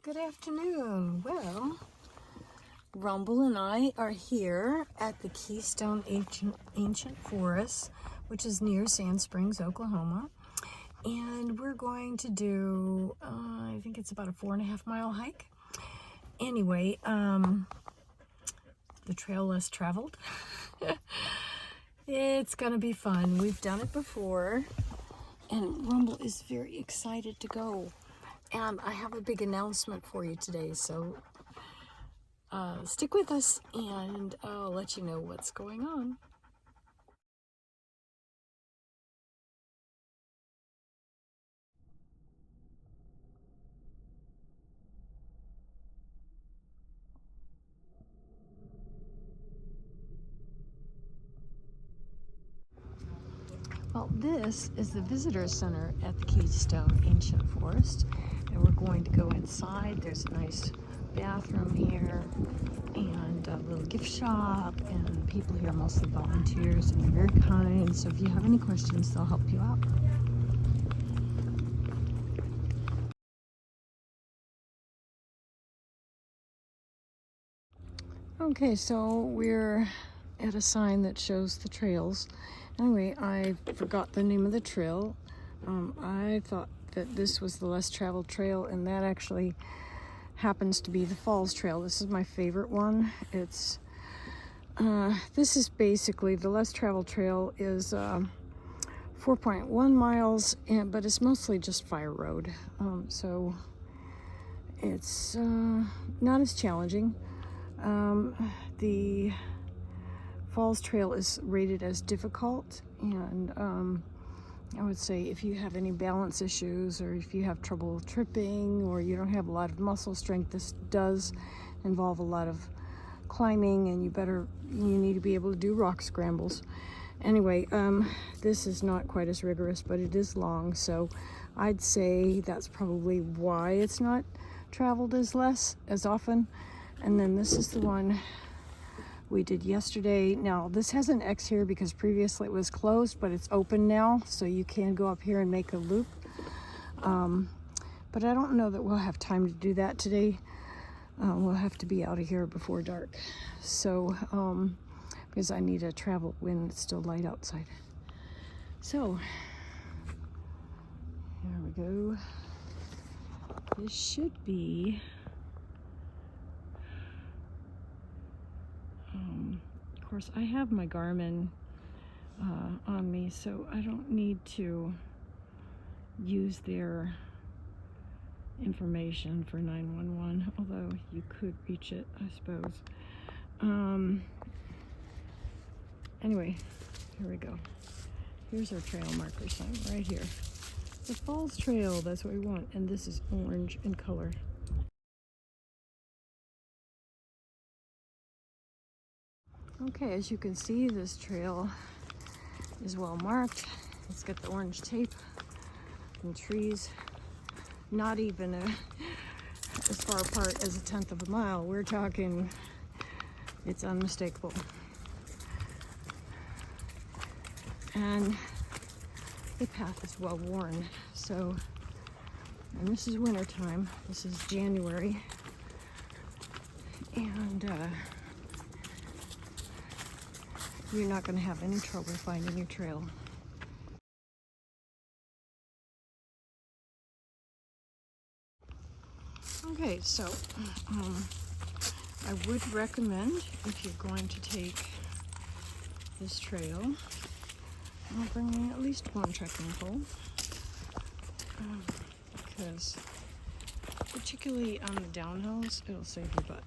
Good afternoon. Well, Rumble and I are here at the Keystone Ancient Forest, which is near Sand Springs, Oklahoma. And we're going to do, I think it's about a 4.5-mile hike. Anyway, the trail less traveled. It's gonna be fun. We've done it before, and Rumble is very excited to go. And I have a big announcement for you today, so stick with us and I'll let you know what's going on. Well, this is the visitor center at the Keystone Ancient Forest, and we're going to go inside. There's a nice bathroom here and a little gift shop, and people here are mostly volunteers and they're very kind, so if you have any questions, they'll help you out. Okay, so we're at a sign that shows the trails. Anyway, I forgot the name of the trail. I thought that this was the less traveled trail, and that actually happens to be the Falls Trail. This is my favorite one. It's this is basically the less traveled trail is 4.1 miles, but it's mostly just fire road. So it's not as challenging. The Falls Trail is rated as difficult, and I would say if you have any balance issues or if you have trouble tripping or you don't have a lot of muscle strength, this does involve a lot of climbing, and you need to be able to do rock scrambles. Anyway, this is not quite as rigorous, but it is long, so I'd say that's probably why it's not traveled as often. And then this is the one we did yesterday. Now this has an X here because previously it was closed, but it's open now, so you can go up here and make a loop. But I don't know that we'll have time to do that today. We'll have to be out of here before dark. So, because I need to travel when it's still light outside. So, here we go. This should be of course, I have my Garmin on me, so I don't need to use their information for 911, although you could reach it, I suppose. Anyway, here we go. Here's our trail marker sign right here. The Falls Trail, that's what we want, and this is orange in color. Okay, as you can see, this trail is well marked. It's got the orange tape and trees, not even as far apart as 1/10 of a mile. We're talking, it's unmistakable. And the path is well worn. So, and this is winter time. This is January. And you're not going to have any trouble finding your trail. Okay, so I would recommend, if you're going to take this trail, I'll bring at least one trekking pole, because particularly on the downhills, it'll save your butt.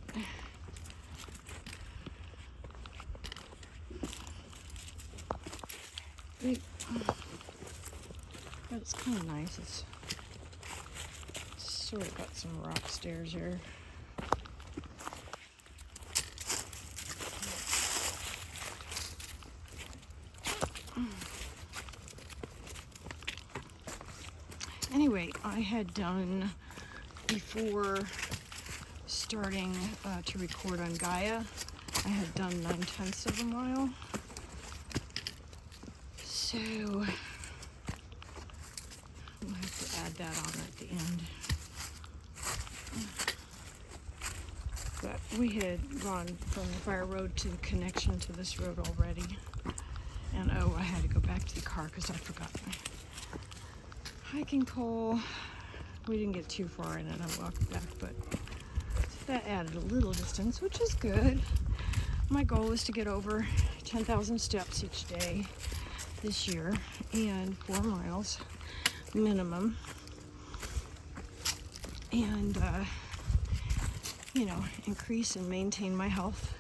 But it's kind of nice. It's sort of got some rock stairs here. Anyway, I had done, before starting to record on Gaia, I had done 9/10 of a mile. So we'll have to add that on at the end. we had gone from the fire road to the connection to this road already. And oh, I had to go back to the car because I forgot my hiking pole. We didn't get too far in it. I walked back, but that added a little distance, which is good. My goal is to get over 10,000 steps each day this year and 4 miles minimum. And, increase and maintain my health.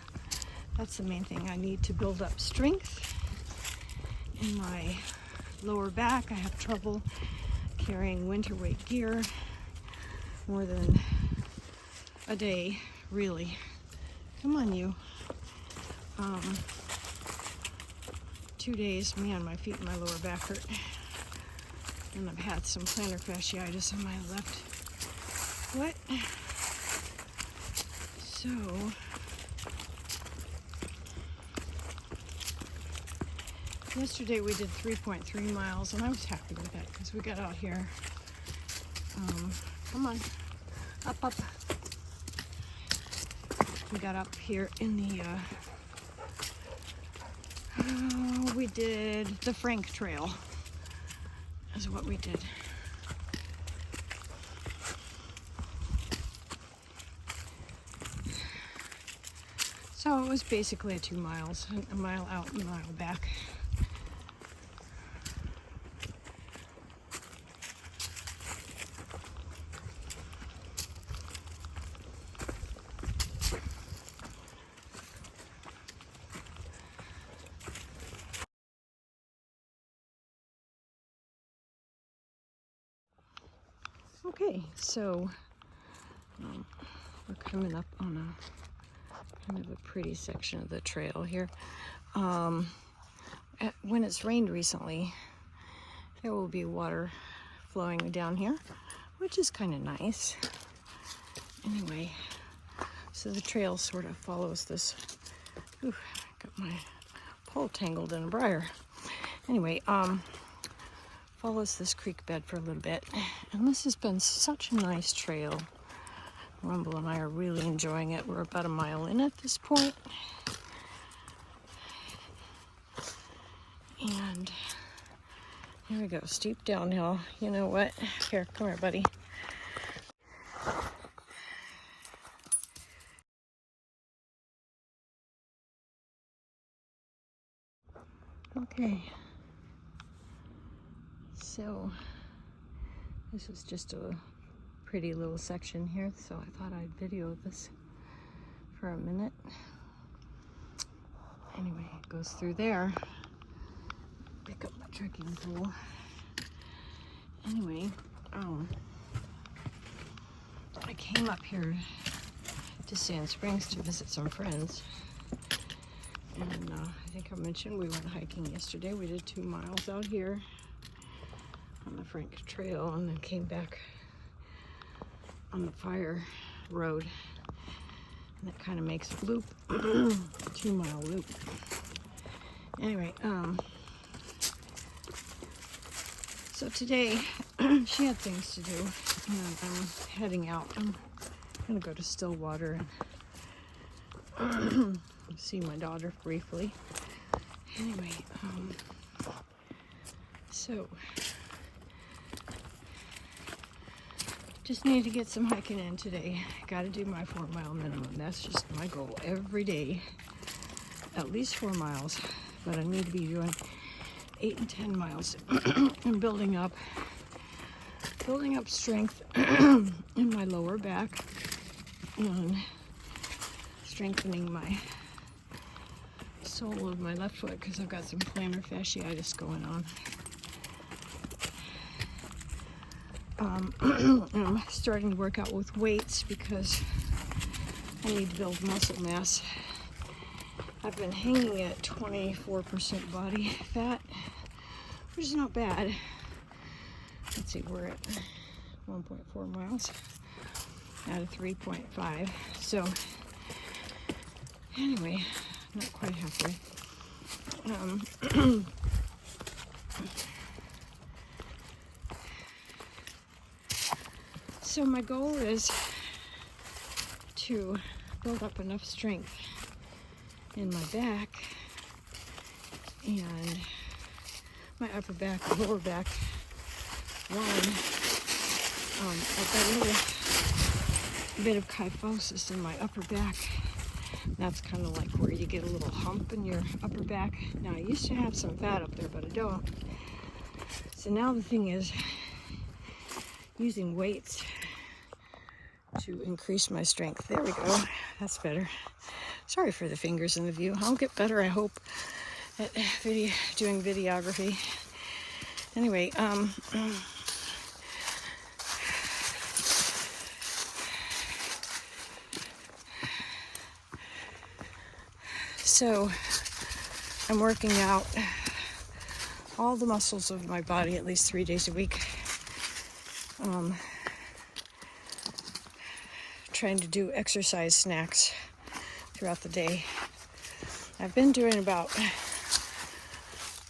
That's the main thing. I need to build up strength in my lower back. I have trouble carrying winter weight gear more than a day, really. Come on, you. 2 days, man, my feet and my lower back hurt. And I've had some plantar fasciitis on my left foot. So, yesterday we did 3.3 miles, and I was happy with that because we got out here. Come on, up. We got up here in the, we did the Frank Trail, is what we did. So it was basically 2 miles, a mile out and a mile back. Okay, so we're coming up on a kind of a pretty section of the trail here. When it's rained recently, there will be water flowing down here, which is kind of nice. Anyway, so the trail sort of follows this. Ooh, got my pole tangled in a briar. Anyway, follows this creek bed for a little bit, and this has been such a nice trail. Rumble and I are really enjoying it. We're about a mile in at this point. And here we go, steep downhill. You know what? Here, come here, buddy. Okay. So, this is just a pretty little section here, so I thought I'd video this for a minute. Anyway, it goes through there. Pick up my trekking pole. Anyway, I came up here to Sand Springs to visit some friends. And I think I mentioned we went hiking yesterday. We did 2 miles out here on the Frank Trail and then came back on the fire road. And that kind of makes a loop, 2 mile loop. Anyway, so today she had things to do and I'm heading out. I'm gonna go to Stillwater and see my daughter briefly. Anyway, so just need to get some hiking in today. Gotta do my 4 mile minimum. That's just my goal every day. At least 4 miles, but I need to be doing 8 and 10 miles and building up strength in my lower back and strengthening my sole of my left foot because I've got some plantar fasciitis going on. I'm starting to work out with weights because I need to build muscle mass. I've been hanging at 24% body fat, which is not bad. Let's see, we're at 1.4 miles out of 3.5. So anyway, not quite halfway. So my goal is to build up enough strength in my back and my upper back, lower back line. I've got a little bit of kyphosis in my upper back. That's kind of like where you get a little hump in your upper back. Now, I used to have some fat up there, but I don't. So now the thing is using weights to increase my strength. There we go. That's better. Sorry for the fingers in the view. I'll get better, I hope, at doing videography. Anyway, so I'm working out all the muscles of my body at least 3 days a week. Trying to do exercise snacks throughout the day. I've been doing about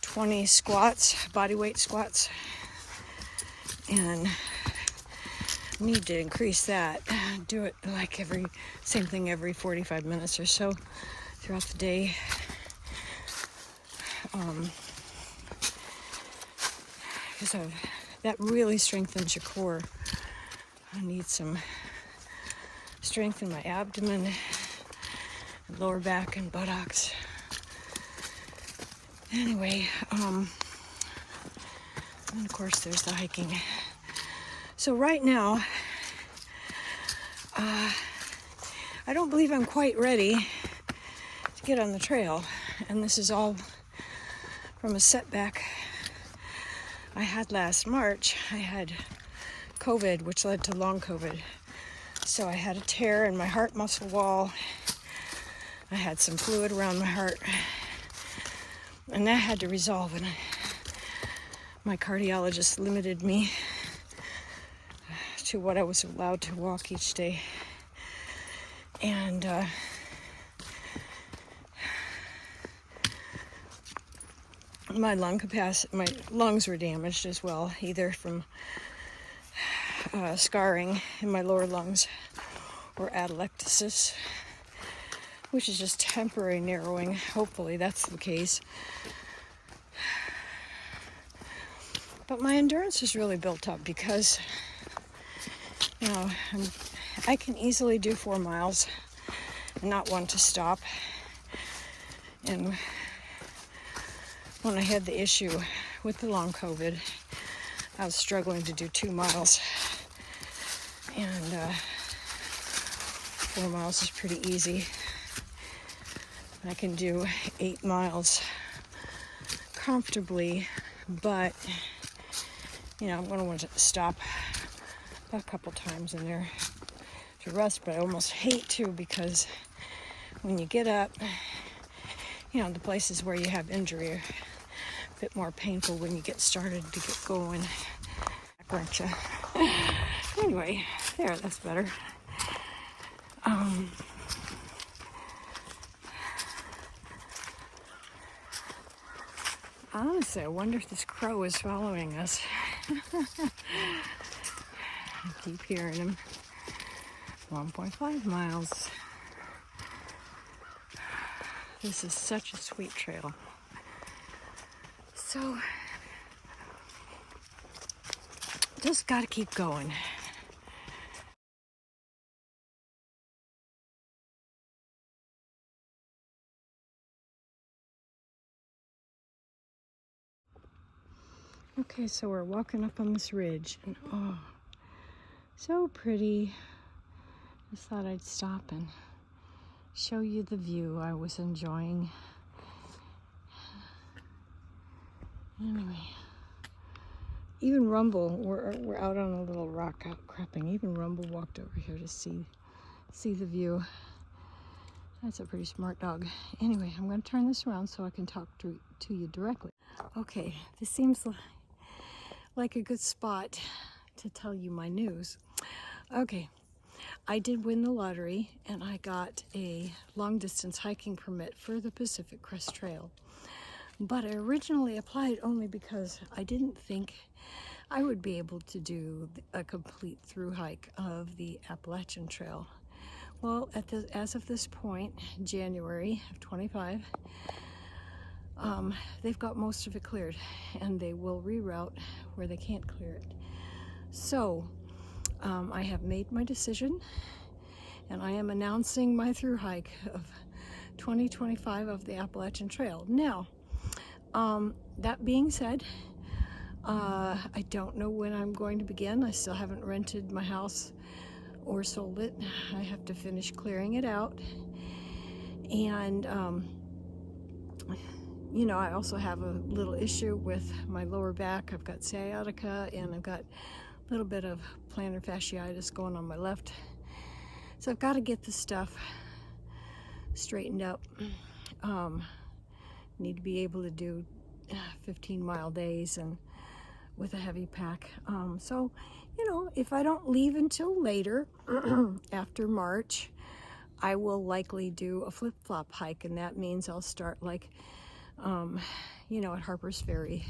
20 squats, body weight squats, and need to increase that. Do it like same thing every 45 minutes or so throughout the day. Because that really strengthens your core. I need some strength in my abdomen, and lower back, and buttocks. Anyway, and of course there's the hiking. So right now, I don't believe I'm quite ready to get on the trail, and this is all from a setback I had last March. I had COVID, which led to long COVID. So I had a tear in my heart muscle wall. I had some fluid around my heart. And that had to resolve. And my cardiologist limited me to what I was allowed to walk each day. And my lungs were damaged as well, either from scarring in my lower lungs or atelectasis, which is just temporary narrowing. Hopefully that's the case. But my endurance is really built up because, I can easily do 4 miles and not want to stop. And when I had the issue with the long COVID, I was struggling to do 2 miles. And 4 miles is pretty easy. I can do 8 miles comfortably, but I'm going to want to stop a couple times in there to rest, but I almost hate to, because when you get up, the places where you have injury are a bit more painful when you get started to get going, aren't you? Anyway, there, that's better. Honestly, I wonder if this crow is following us. I keep hearing him. 1.5 miles. This is such a sweet trail. So, just gotta keep going. Okay, so we're walking up on this ridge, and oh, so pretty. Just thought I'd stop and show you the view I was enjoying. Anyway, even Rumble, we're out on a little rock outcropping. Even Rumble walked over here to see the view. That's a pretty smart dog. Anyway, I'm going to turn this around so I can talk to you directly. Okay, this seems like a good spot to tell you my news. Okay, I did win the lottery, and I got a long-distance hiking permit for the Pacific Crest Trail. But I originally applied only because I didn't think I would be able to do a complete through hike of the Appalachian Trail, Well, as of this point, January of 25, they've got most of it cleared, and they will reroute where they can't clear it. So I have made my decision, and I am announcing my through hike of 2025 of the Appalachian Trail. Now, that being said, I don't know when I'm going to begin. I still haven't rented my house or sold it. I have to finish clearing it out. And, you know, I also have a little issue with my lower back. I've got sciatica, and I've got a little bit of plantar fasciitis going on my left. So I've got to get this stuff straightened up. Need to be able to do 15-mile days and with a heavy pack. So, you know, if I don't leave until later, after March, I will likely do a flip-flop hike, and that means I'll start like, you know, at Harper's Ferry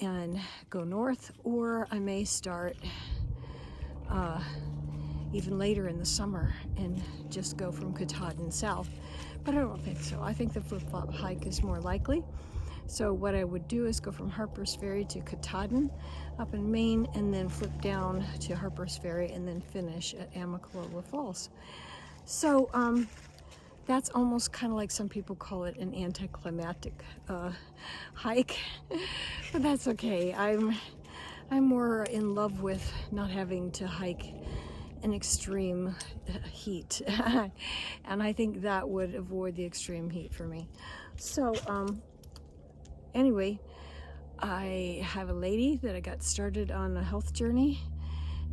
and go north, or I may start even later in the summer and just go from Katahdin south. But I don't think so. I think the flip-flop hike is more likely. So what I would do is go from Harper's Ferry to Katahdin up in Maine, and then flip down to Harper's Ferry, and then finish at Amicalola Falls. So that's almost kind of like, some people call it an anticlimactic hike, but that's okay. I'm more in love with not having to hike in extreme heat, and I think that would avoid the extreme heat for me. So anyway, I have a lady that I got started on a health journey,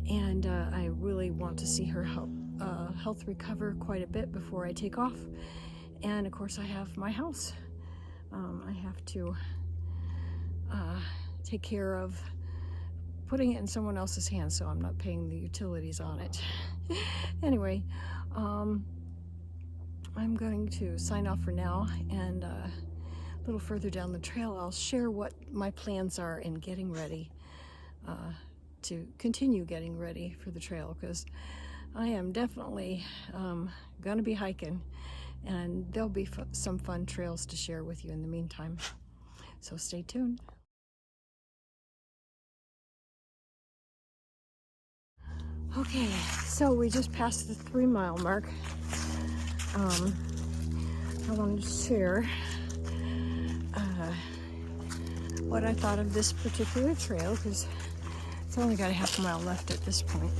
and I really want to see her health recover quite a bit before I take off. And of course, I have my house. I have to take care of putting it in someone else's hands, so I'm not paying the utilities on it. Anyway, I'm going to sign off for now, and a little further down the trail, I'll share what my plans are in getting ready to continue getting ready for the trail, because I am definitely going to be hiking, and there'll be some fun trails to share with you in the meantime. So stay tuned. Okay, so we just passed the 3-mile mark. I wanted to share what I thought of this particular trail, because it's only got a half a mile left at this point.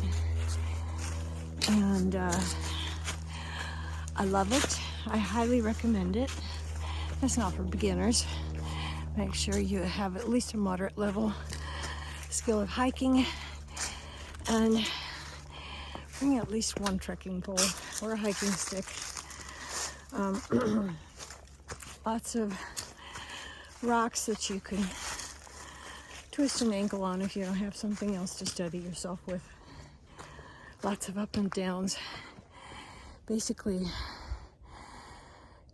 And I love it. I highly recommend it. It's not for beginners. Make sure you have at least a moderate level skill of hiking, and bring at least one trekking pole or a hiking stick. Lots of rocks that you can twist an ankle on if you don't have something else to steady yourself with. Lots of up and downs. Basically,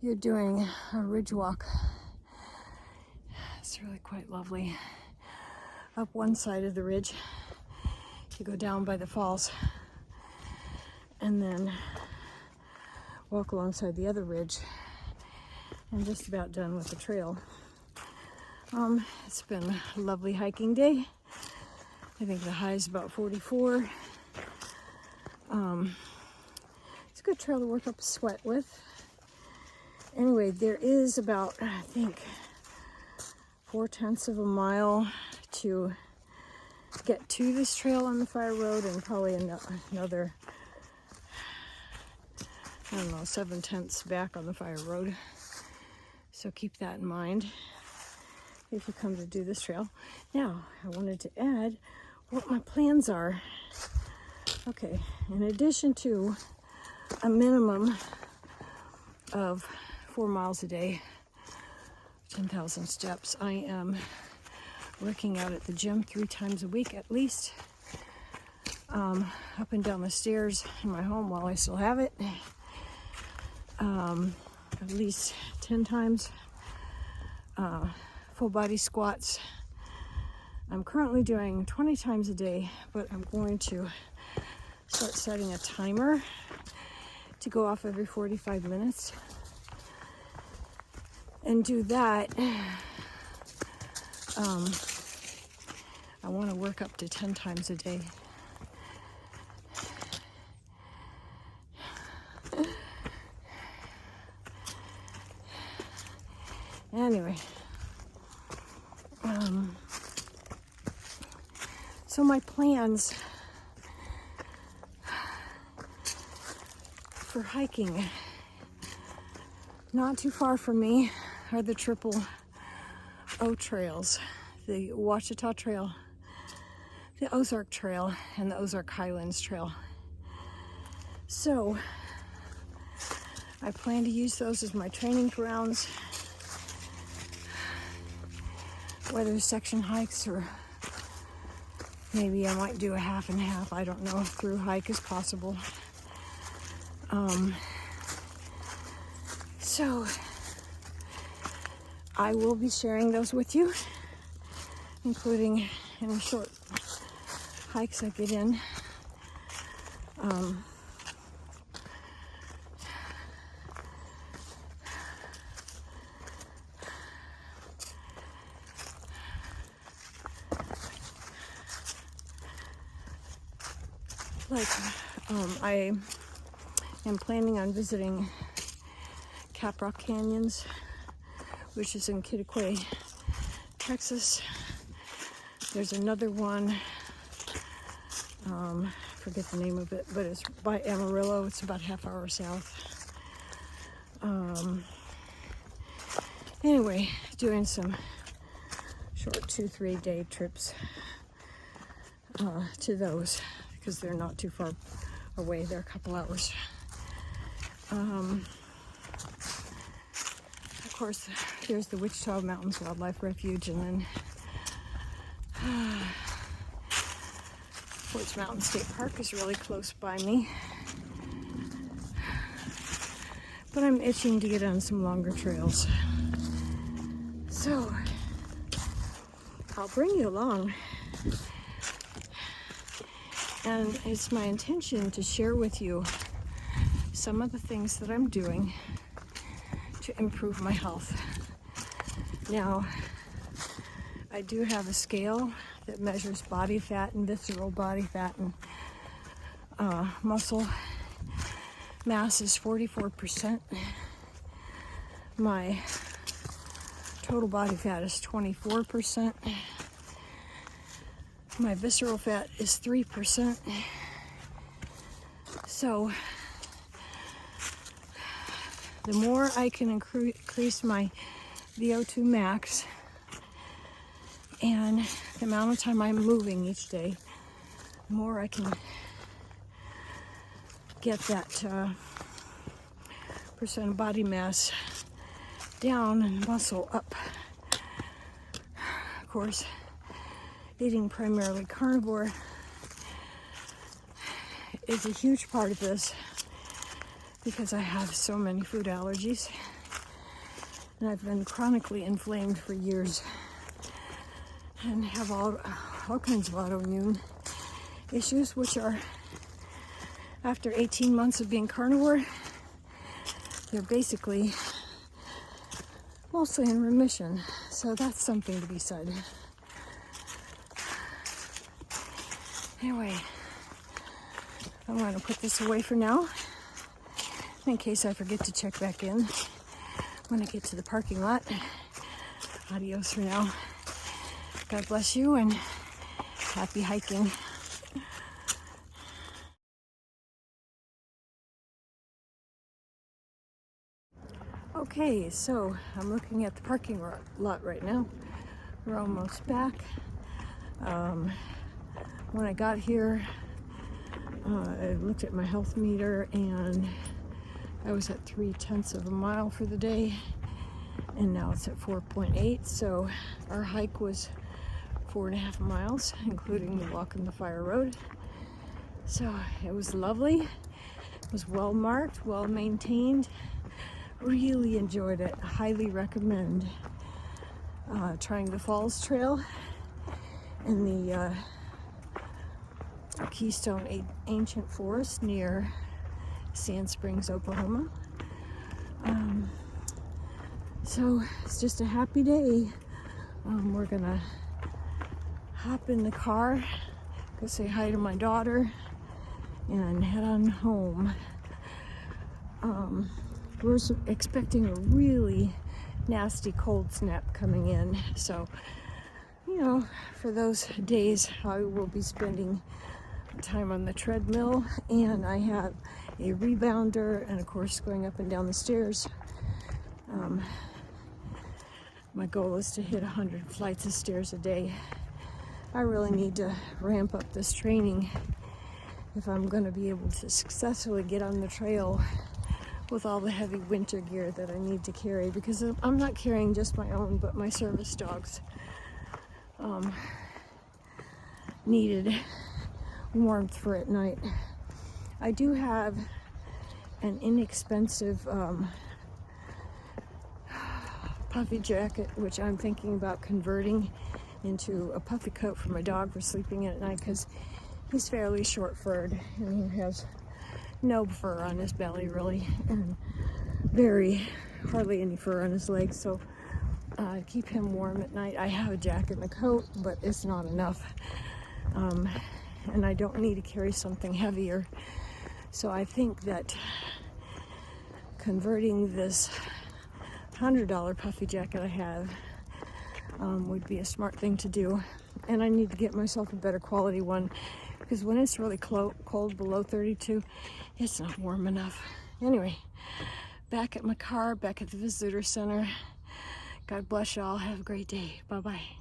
you're doing a ridge walk. It's really quite lovely. Up one side of the ridge, you go down by the falls, and then walk alongside the other ridge, and just about done with the trail. It's been a lovely hiking day. I think the high is about 44. It's a good trail to work up a sweat with. Anyway, there is about, I think, 4/10 of a mile to get to this trail on the fire road, and probably another, I don't know, 7/10 back on the fire road. So keep that in mind if you come to do this trail. Now, I wanted to add what my plans are. Okay, in addition to a minimum of 4 miles a day, 10,000 steps, I am working out at the gym 3 times a week at least, up and down the stairs in my home while I still have it, at least 10 times, full body squats. I'm currently doing 20 times a day, but I'm going to start setting a timer to go off every 45 minutes. And do that, I want to work up to 10 times a day. Anyway, so my plans for hiking, not too far from me, are the Triple O trails, the Ouachita Trail, the Ozark Trail, and the Ozark Highlands Trail. So I plan to use those as my training grounds, whether section hikes or maybe I might do a half and half. I don't know if through hike is possible. So I will be sharing those with you, including any short hikes I get in. I am planning on visiting Caprock Canyons, which is in Kittiquay, Texas. There's another one, forget the name of it, but it's by Amarillo. It's about half hour south. Anyway, doing some short 2-3 day trips to those, because they're not too far away. They're a couple hours. Of course, there's the Wichita Mountains Wildlife Refuge, and then Forts Mountain State Park is really close by me. But I'm itching to get on some longer trails. So I'll bring you along. And it's my intention to share with you some of the things that I'm doing to improve my health. Now, I do have a scale that measures body fat and visceral body fat, and muscle mass is 44%. My total body fat is 24%. My visceral fat is 3%. So the more I can increase my VO2 max and the amount of time I'm moving each day, the more I can get that percent of body mass down and muscle up. Of course, eating primarily carnivore is a huge part of this, because I have so many food allergies and I've been chronically inflamed for years and have all kinds of autoimmune issues, which are, after 18 months of being carnivore, they're basically mostly in remission. So that's something to be said. Anyway, I'm going to put this away for now, in case I forget to check back in when I get to the parking lot. Adios for now. God bless you, and happy hiking. Okay, so I'm looking at the parking lot right now. We're almost back. When I got here, I looked at my health meter, and I was at 0.3 of a mile for the day, and now it's at 4.8. So our hike was 4.5 miles, including the walk on the fire road. So it was lovely. It was well marked, well maintained. Really enjoyed it. Highly recommend trying the Falls Trail in the Keystone Ancient Forest near Sand Springs, Oklahoma. So it's just a happy day. We're gonna hop in the car, go say hi to my daughter, and head on home. We're expecting a really nasty cold snap coming in, so for those days I will be spending time on the treadmill, and I have a rebounder and of course going up and down the stairs. My goal is to hit 100 flights of stairs a day. I really need to ramp up this training if I'm going to be able to successfully get on the trail with all the heavy winter gear that I need to carry, because I'm not carrying just my own, but my service dogs needed warmth for at night. I do have an inexpensive puffy jacket, which I'm thinking about converting into a puffy coat for my dog for sleeping in at night, because he's fairly short-furred and he has no fur on his belly really, and hardly any fur on his legs, so keep him warm at night. I have a jacket and a coat, but it's not enough, and I don't need to carry something heavier. So I think that converting this $100 puffy jacket I have would be a smart thing to do, and I need to get myself a better quality one, because when it's really cold below 32, it's not warm enough. Anyway, back at my car, back at the visitor center. God bless y'all. Have a great day. Bye-bye.